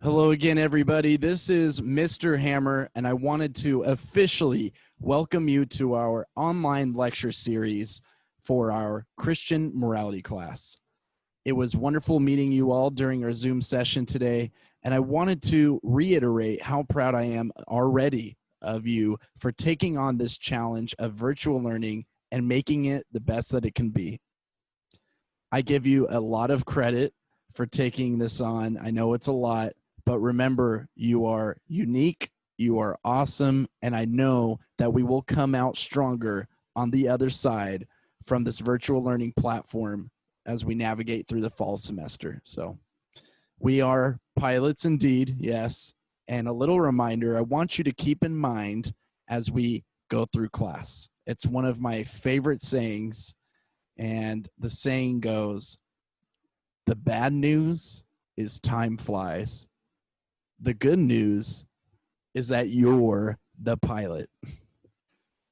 Hello again, everybody. This is Mr. Hammer, and I wanted to officially welcome you to our online lecture series for our Christian morality class. It was wonderful meeting you all during our Zoom session today, and I wanted to reiterate how proud I am already of you for taking on this challenge of virtual learning and making it the best that it can be. I give you a lot of credit for taking this on. I know it's a lot. But remember, you are unique, you are awesome, and I know that we will come out stronger on the other side from this virtual learning platform as we navigate through the fall semester. So we are pilots indeed, yes. And a little reminder, I want you to keep in mind as we go through class. It's one of my favorite sayings, and the saying goes, the bad news is time flies. The good news is that you're the pilot.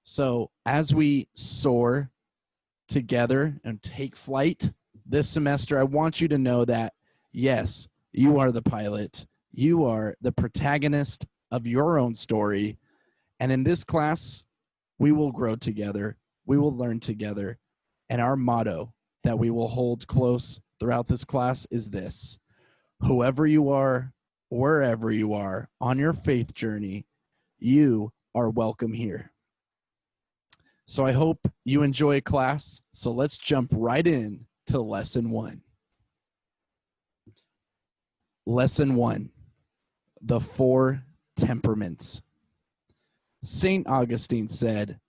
So as we soar together and take flight this semester, I want you to know that, yes, you are the pilot. You are the protagonist of your own story. And in this class, we will grow together. We will learn together. And our motto that we will hold close throughout this class is this: whoever you are, wherever you are on your faith journey, you are welcome here. So I hope you enjoy class. So let's jump right in to lesson 1. Lesson 1, the 4 temperaments. St. Augustine said,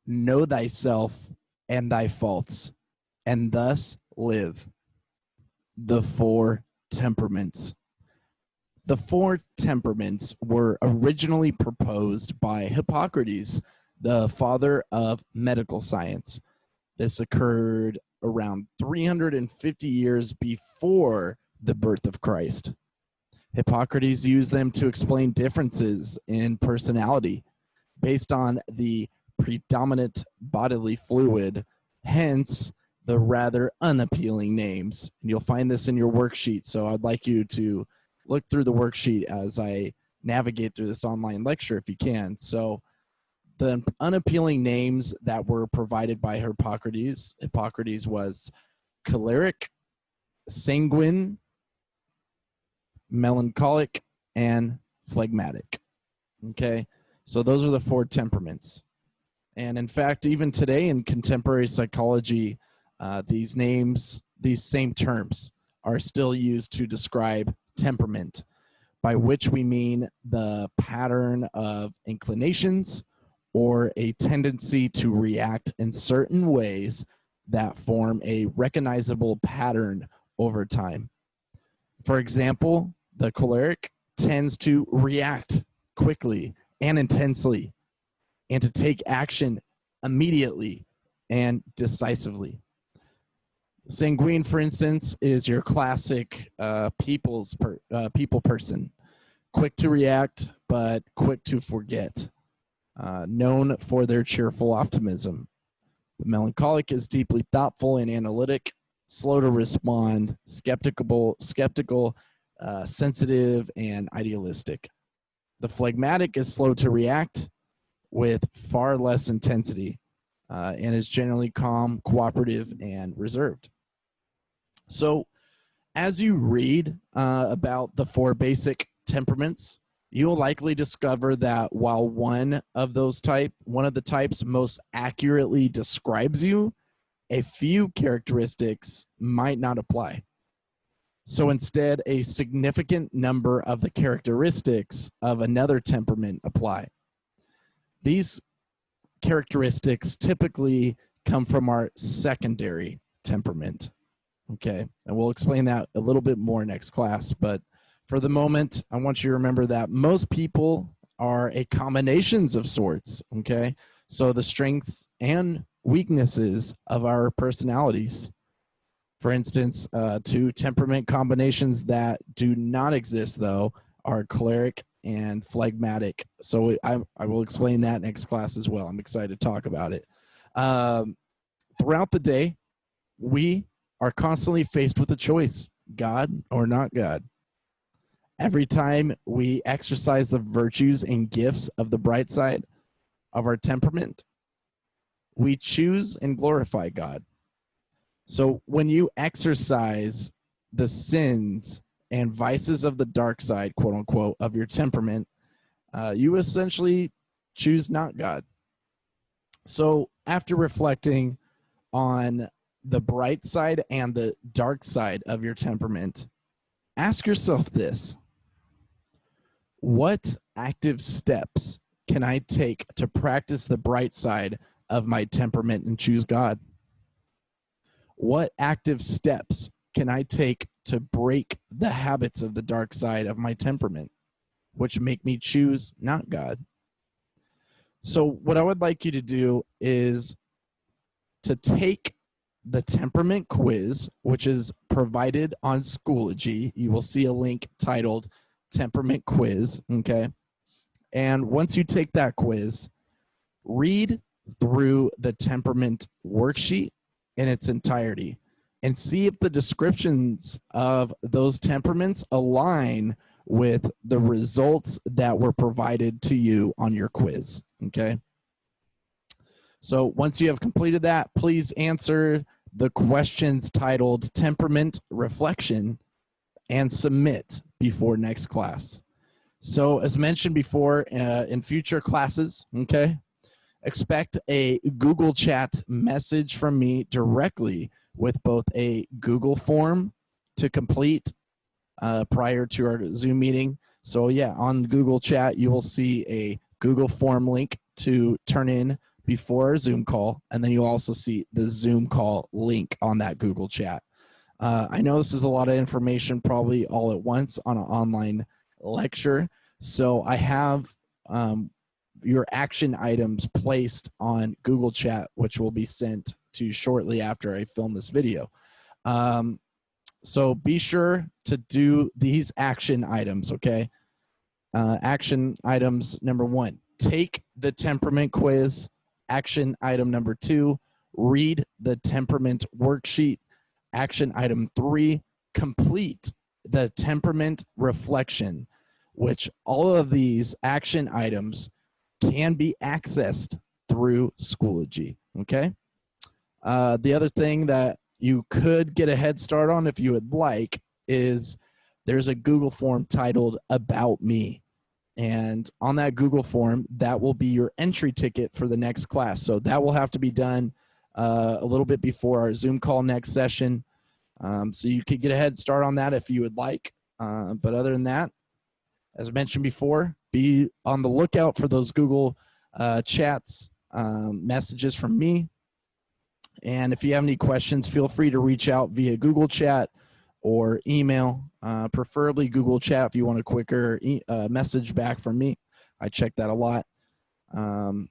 know thyself and thy faults, and thus live. The 4 temperaments. The 4 temperaments were originally proposed by Hippocrates, the father of medical science. This occurred around 350 years before the birth of Christ. Hippocrates used them to explain differences in personality based on the predominant bodily fluid, hence the rather unappealing names. And you'll find this in your worksheet, so I'd like you to look through the worksheet as I navigate through this online lecture if you can. So the unappealing names that were provided by Hippocrates was choleric, sanguine, melancholic, and phlegmatic. Okay, so those are the 4 temperaments. And in fact, even today in contemporary psychology, these same terms are still used to describe temperament, by which we mean the pattern of inclinations or a tendency to react in certain ways that form a recognizable pattern over time. For example, the choleric tends to react quickly and intensely and to take action immediately and decisively. Sanguine, for instance, is your classic people person, quick to react but quick to forget, known for their cheerful optimism. The melancholic is deeply thoughtful and analytic, slow to respond, skeptical, sensitive, and idealistic. The phlegmatic is slow to react with far less intensity and is generally calm, cooperative, and reserved. So as you read about the 4 basic temperaments, you'll likely discover that while one of the types most accurately describes you, a few characteristics might not apply. So instead, a significant number of the characteristics of another temperament apply. These characteristics typically come from our secondary temperament. Okay, and we'll explain that a little bit more next class. But for the moment, I want you to remember that most people are a combinations of sorts. Okay, so the strengths and weaknesses of our personalities. For instance, 2 temperament combinations that do not exist, though, are choleric and phlegmatic. So I will explain that next class as well. I'm excited to talk about it. Throughout the day, we are constantly faced with a choice, God or not God. Every time we exercise the virtues and gifts of the bright side of our temperament, we choose and glorify God. So when you exercise the sins and vices of the dark side, quote unquote, of your temperament, you essentially choose not God. So after reflecting on the bright side and the dark side of your temperament, ask yourself this: what active steps can I take to practice the bright side of my temperament and choose God? What active steps can I take to break the habits of the dark side of my temperament, which make me choose not God? So what I would like you to do is to take the temperament quiz, which is provided on Schoology. You will see a link titled Temperament Quiz, okay? And once you take that quiz, read through the temperament worksheet in its entirety and see if the descriptions of those temperaments align with the results that were provided to you on your quiz, okay? So once you have completed that, please answer the questions titled Temperament Reflection and submit before next class. So as mentioned before, in future classes, okay, expect a Google Chat message from me directly with both a Google form to complete prior to our Zoom meeting. So yeah, on Google Chat, you will see a Google form link to turn in before our Zoom call, and then you'll also see the Zoom call link on that Google Chat. I know this is a lot of information probably all at once on an online lecture, so I have your action items placed on Google Chat, which will be sent to shortly after I film this video. So be sure to do these action items, okay? Action items number 1, take the temperament quiz. Action item number 2, read the temperament worksheet. Action item 3, complete the temperament reflection, which all of these action items can be accessed through Schoology, okay? The other thing that you could get a head start on if you would like is there's a Google form titled About Me. And on that Google form, that will be your entry ticket for the next class. So that will have to be done a little bit before our Zoom call next session. So you could get a head start on that if you would like. But other than that, as I mentioned before, be on the lookout for those Google chats, messages from me. And if you have any questions, feel free to reach out via Google Chat or email, preferably Google Chat if you want a quicker message back from me. I check that a lot. And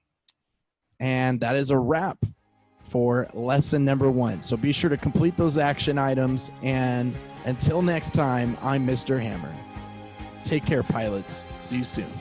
that is a wrap for lesson number 1. So be sure to complete those action items. And until next time, I'm Mr. Hammer. Take care, pilots. See you soon.